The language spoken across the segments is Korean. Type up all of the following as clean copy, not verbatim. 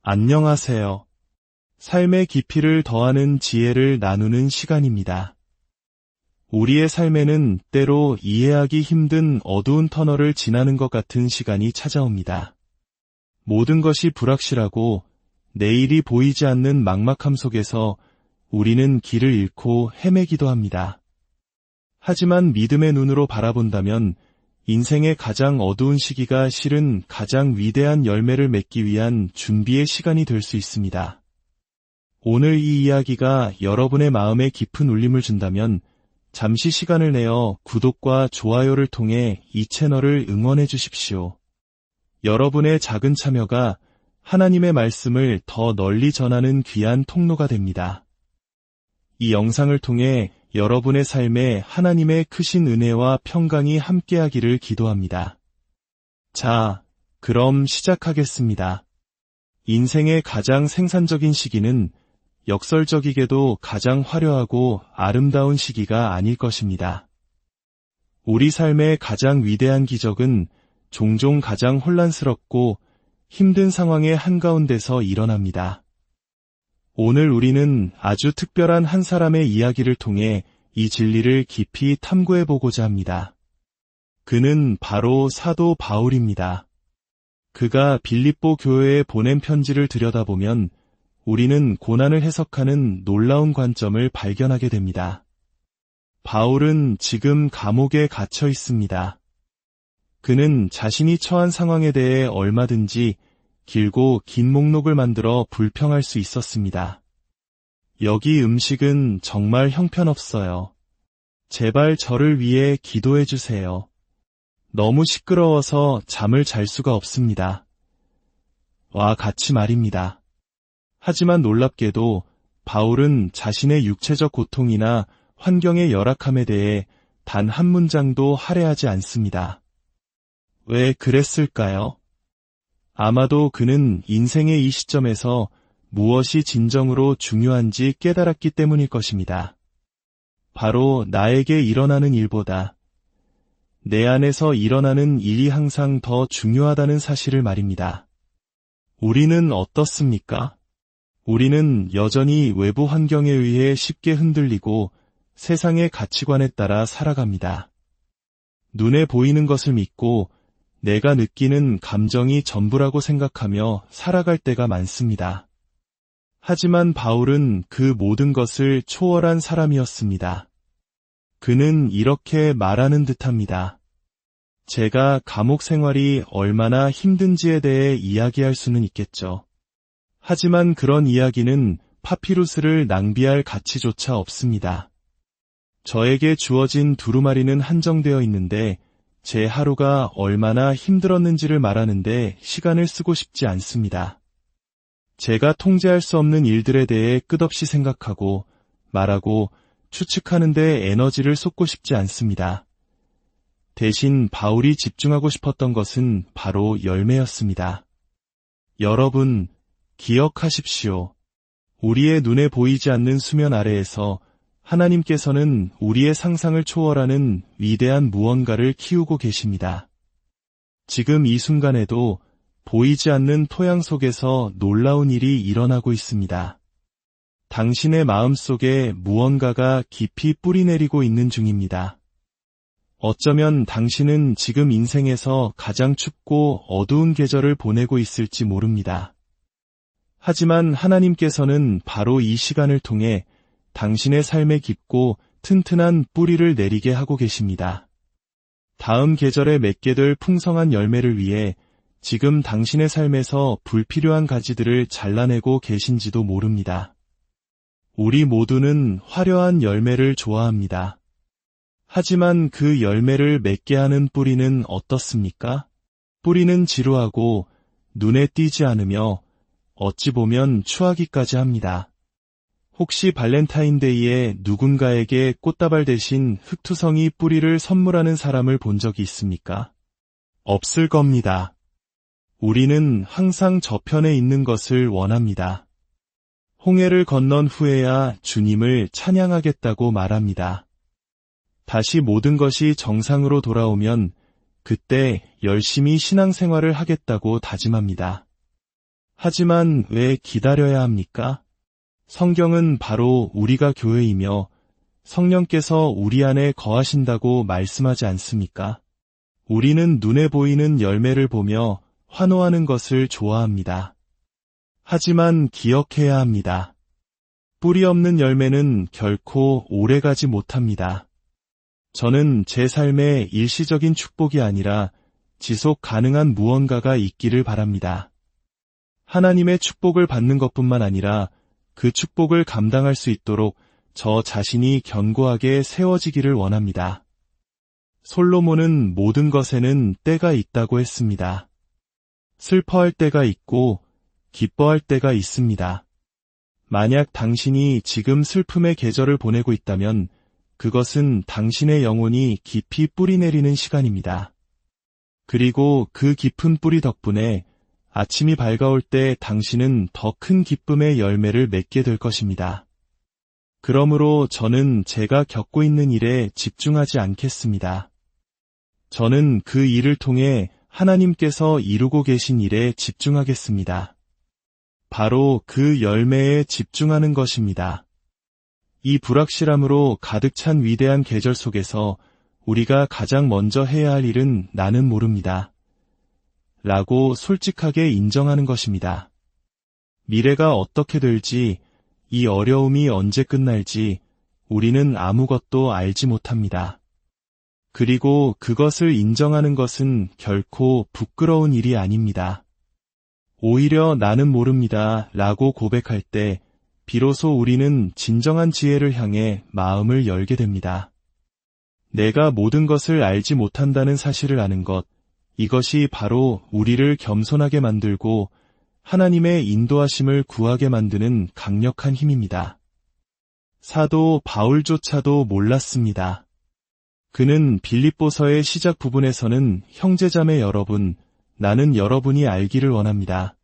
안녕하세요. 삶의 깊이를 더하는 지혜를 나누는 시간입니다. 우리의 삶에는 때로 이해하기 힘든 어두운 터널을 지나는 것 같은 시간이 찾아옵니다. 모든 것이 불확실하고 내일이 보이지 않는 막막함 속에서 우리는 길을 잃고 헤매기도 합니다. 하지만 믿음의 눈으로 바라본다면 인생의 가장 어두운 시기가 실은 가장 위대한 열매를 맺기 위한 준비의 시간이 될 수 있습니다. 오늘 이 이야기가 여러분의 마음에 깊은 울림을 준다면 잠시 시간을 내어 구독과 좋아요를 통해 이 채널을 응원해 주십시오. 여러분의 작은 참여가 하나님의 말씀을 더 널리 전하는 귀한 통로가 됩니다. 이 영상을 통해 여러분의 삶에 하나님의 크신 은혜와 평강이 함께하기를 기도합니다. 자, 그럼 시작하겠습니다. 인생의 가장 생산적인 시기는 역설적이게도 가장 화려하고 아름다운 시기가 아닐 것입니다. 우리 삶의 가장 위대한 기적은 종종 가장 혼란스럽고 힘든 상황의 한가운데서 일어납니다. 오늘 우리는 아주 특별한 한 사람의 이야기를 통해 이 진리를 깊이 탐구해보고자 합니다. 그는 바로 사도 바울입니다. 그가 빌립보 교회에 보낸 편지를 들여다보면 우리는 고난을 해석하는 놀라운 관점을 발견하게 됩니다. 바울은 지금 감옥에 갇혀 있습니다. 그는 자신이 처한 상황에 대해 얼마든지 길고 긴 목록을 만들어 불평할 수 있었습니다. 여기 음식은 정말 형편없어요. 제발 저를 위해 기도해 주세요. 너무 시끄러워서 잠을 잘 수가 없습니다. 와 같이 말입니다. 하지만 놀랍게도 바울은 자신의 육체적 고통이나 환경의 열악함에 대해 단 한 문장도 할애하지 않습니다. 왜 그랬을까요? 아마도 그는 인생의 이 시점에서 무엇이 진정으로 중요한지 깨달았기 때문일 것입니다. 바로 나에게 일어나는 일보다 내 안에서 일어나는 일이 항상 더 중요하다는 사실을 말입니다. 우리는 어떻습니까? 우리는 여전히 외부 환경에 의해 쉽게 흔들리고 세상의 가치관에 따라 살아갑니다. 눈에 보이는 것을 믿고 내가 느끼는 감정이 전부라고 생각하며 살아갈 때가 많습니다. 하지만 바울은 그 모든 것을 초월한 사람이었습니다. 그는 이렇게 말하는 듯합니다. 제가 감옥 생활이 얼마나 힘든지에 대해 이야기할 수는 있겠죠. 하지만 그런 이야기는 파피루스를 낭비할 가치조차 없습니다. 저에게 주어진 두루마리는 한정되어 있는데 제 하루가 얼마나 힘들었는지를 말하는데 시간을 쓰고 싶지 않습니다. 제가 통제할 수 없는 일들에 대해 끝없이 생각하고 말하고 추측하는 데 에너지를 쏟고 싶지 않습니다. 대신 바울이 집중하고 싶었던 것은 바로 열매였습니다. 여러분, 기억하십시오. 우리의 눈에 보이지 않는 수면 아래에서 하나님께서는 우리의 상상을 초월하는 위대한 무언가를 키우고 계십니다. 지금 이 순간에도 보이지 않는 토양 속에서 놀라운 일이 일어나고 있습니다. 당신의 마음속에 무언가가 깊이 뿌리내리고 있는 중입니다. 어쩌면 당신은 지금 인생에서 가장 춥고 어두운 계절을 보내고 있을지 모릅니다. 하지만 하나님께서는 바로 이 시간을 통해 당신의 삶에 깊고 튼튼한 뿌리를 내리게 하고 계십니다. 다음 계절에 맺게 될 풍성한 열매를 위해 지금 당신의 삶에서 불필요한 가지들을 잘라내고 계신지도 모릅니다. 우리 모두는 화려한 열매를 좋아합니다. 하지만 그 열매를 맺게 하는 뿌리는 어떻습니까? 뿌리는 지루하고 눈에 띄지 않으며 어찌 보면 추하기까지 합니다. 혹시 발렌타인데이에 누군가에게 꽃다발 대신 흑투성이 뿌리를 선물하는 사람을 본 적이 있습니까? 없을 겁니다. 우리는 항상 저편에 있는 것을 원합니다. 홍해를 건넌 후에야 주님을 찬양하겠다고 말합니다. 다시 모든 것이 정상으로 돌아오면 그때 열심히 신앙생활을 하겠다고 다짐합니다. 하지만 왜 기다려야 합니까? 성경은 바로 우리가 교회이며 성령께서 우리 안에 거하신다고 말씀하지 않습니까? 우리는 눈에 보이는 열매를 보며 환호하는 것을 좋아합니다. 하지만 기억해야 합니다. 뿌리 없는 열매는 결코 오래가지 못합니다. 저는 제 삶에 일시적인 축복이 아니라 지속 가능한 무언가가 있기를 바랍니다. 하나님의 축복을 받는 것뿐만 아니라 그 축복을 감당할 수 있도록 저 자신이 견고하게 세워지기를 원합니다. 솔로몬은 모든 것에는 때가 있다고 했습니다. 슬퍼할 때가 있고 기뻐할 때가 있습니다. 만약 당신이 지금 슬픔의 계절을 보내고 있다면 그것은 당신의 영혼이 깊이 뿌리 내리는 시간입니다. 그리고 그 깊은 뿌리 덕분에 아침이 밝아올 때 당신은 더 큰 기쁨의 열매를 맺게 될 것입니다. 그러므로 저는 제가 겪고 있는 일에 집중하지 않겠습니다. 저는 그 일을 통해 하나님께서 이루고 계신 일에 집중하겠습니다. 바로 그 열매에 집중하는 것입니다. 이 불확실함으로 가득 찬 위대한 계절 속에서 우리가 가장 먼저 해야 할 일은 나는 모릅니다. 라고 솔직하게 인정하는 것입니다. 미래가 어떻게 될지, 이 어려움이 언제 끝날지 우리는 아무것도 알지 못합니다. 그리고 그것을 인정하는 것은 결코 부끄러운 일이 아닙니다. 오히려 나는 모릅니다 라고 고백할 때 비로소 우리는 진정한 지혜를 향해 마음을 열게 됩니다. 내가 모든 것을 알지 못한다는 사실을 아는 것, 이것이 바로 우리를 겸손하게 만들고 하나님의 인도하심을 구하게 만드는 강력한 힘입니다. 사도 바울조차도 몰랐습니다. 그는 빌립보서의 시작 부분에서는 형제자매 여러분, 나는 여러분이 알기를 원합니다.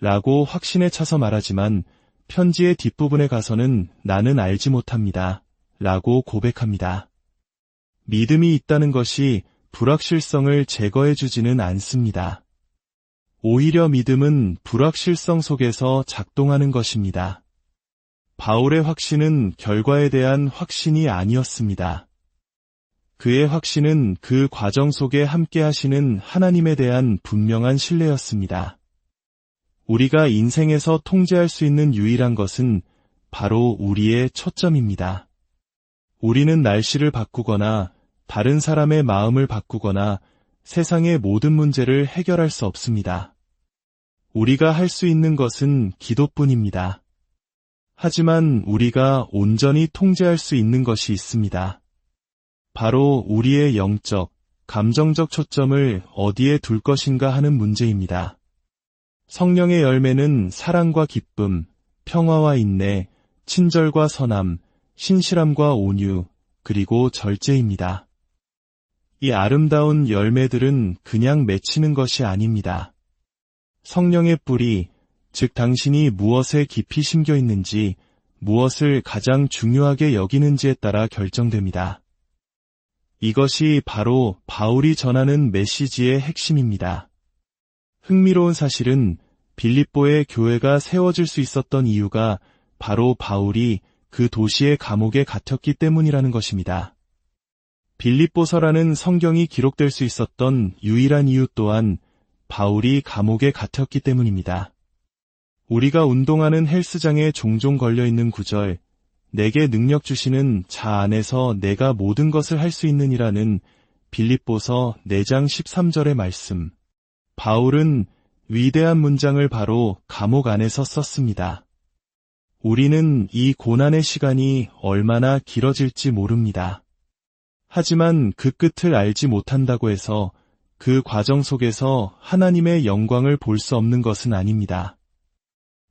라고 확신에 차서 말하지만 편지의 뒷부분에 가서는 나는 알지 못합니다. 라고 고백합니다. 믿음이 있다는 것이 불확실성을 제거해주지는 않습니다. 오히려 믿음은 불확실성 속에서 작동하는 것입니다. 바울의 확신은 결과에 대한 확신이 아니었습니다. 그의 확신은 그 과정 속에 함께 하시는 하나님에 대한 분명한 신뢰였습니다. 우리가 인생에서 통제할 수 있는 유일한 것은 바로 우리의 초점입니다. 우리는 날씨를 바꾸거나 다른 사람의 마음을 바꾸거나 세상의 모든 문제를 해결할 수 없습니다. 우리가 할 수 있는 것은 기도뿐입니다. 하지만 우리가 온전히 통제할 수 있는 것이 있습니다. 바로 우리의 영적, 감정적 초점을 어디에 둘 것인가 하는 문제입니다. 성령의 열매는 사랑과 기쁨, 평화와 인내, 친절과 선함, 신실함과 온유, 그리고 절제입니다. 이 아름다운 열매들은 그냥 맺히는 것이 아닙니다. 성령의 뿌리, 즉 당신이 무엇에 깊이 심겨 있는지, 무엇을 가장 중요하게 여기는지에 따라 결정됩니다. 이것이 바로 바울이 전하는 메시지의 핵심입니다. 흥미로운 사실은 빌립보의 교회가 세워질 수 있었던 이유가 바로 바울이 그 도시의 감옥에 갇혔기 때문이라는 것입니다. 빌립보서라는 성경이 기록될 수 있었던 유일한 이유 또한 바울이 감옥에 갇혔기 때문입니다. 우리가 운동하는 헬스장에 종종 걸려있는 구절, 내게 능력 주시는 자 안에서 내가 모든 것을 할 수 있느니라는 빌립보서 4장 13절의 말씀. 바울은 위대한 문장을 바로 감옥 안에서 썼습니다. 우리는 이 고난의 시간이 얼마나 길어질지 모릅니다. 하지만 그 끝을 알지 못한다고 해서 그 과정 속에서 하나님의 영광을 볼 수 없는 것은 아닙니다.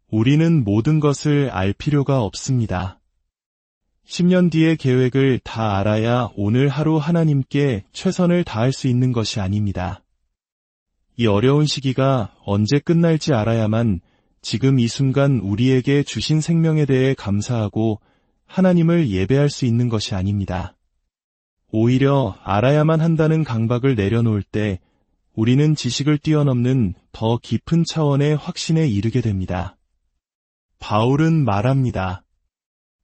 우리는 모든 것을 알 필요가 없습니다. 10년 뒤의 계획을 다 알아야 오늘 하루 하나님께 최선을 다할 수 있는 것이 아닙니다. 이 어려운 시기가 언제 끝날지 알아야만 지금 이 순간 우리에게 주신 생명에 대해 감사하고 하나님을 예배할 수 있는 것이 아닙니다. 오히려 알아야만 한다는 강박을 내려놓을 때 우리는 지식을 뛰어넘는 더 깊은 차원의 확신에 이르게 됩니다. 바울은 말합니다.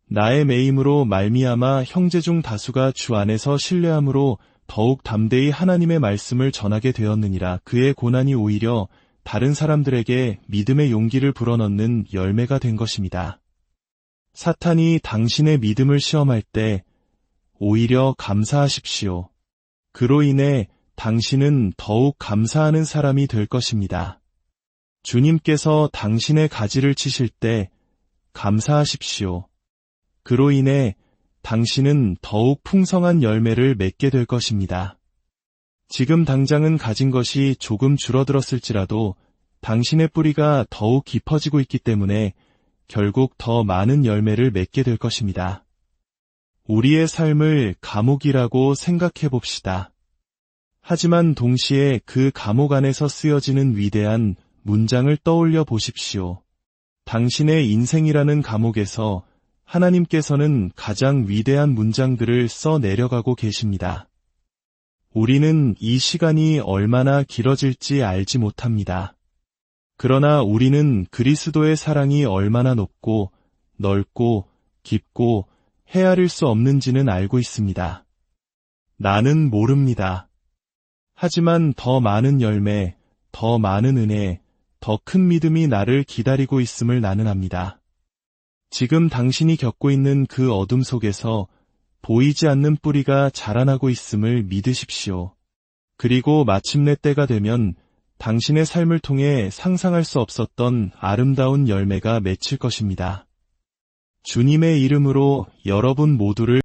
나의 매임으로 말미암아 형제 중 다수가 주 안에서 신뢰함으로 더욱 담대히 하나님의 말씀을 전하게 되었느니라. 그의 고난이 오히려 다른 사람들에게 믿음의 용기를 불어넣는 열매가 된 것입니다. 사탄이 당신의 믿음을 시험할 때 오히려 감사하십시오. 그로 인해 당신은 더욱 감사하는 사람이 될 것입니다. 주님께서 당신의 가지를 치실 때 감사하십시오. 그로 인해 당신은 더욱 풍성한 열매를 맺게 될 것입니다. 지금 당장은 가진 것이 조금 줄어들었을지라도 당신의 뿌리가 더욱 깊어지고 있기 때문에 결국 더 많은 열매를 맺게 될 것입니다. 우리의 삶을 감옥이라고 생각해 봅시다. 하지만 동시에 그 감옥 안에서 쓰여지는 위대한 문장을 떠올려 보십시오. 당신의 인생이라는 감옥에서 하나님께서는 가장 위대한 문장들을 써 내려가고 계십니다. 우리는 이 시간이 얼마나 길어질지 알지 못합니다. 그러나 우리는 그리스도의 사랑이 얼마나 높고 넓고 깊고 헤아릴 수 없는지는 알고 있습니다. 나는 모릅니다. 하지만 더 많은 열매, 더 많은 은혜, 더 큰 믿음이 나를 기다리고 있음을 나는 압니다. 지금 당신이 겪고 있는 그 어둠 속에서 보이지 않는 뿌리가 자라나고 있음을 믿으십시오. 그리고 마침내 때가 되면 당신의 삶을 통해 상상할 수 없었던 아름다운 열매가 맺힐 것입니다. 주님의 이름으로 여러분 모두를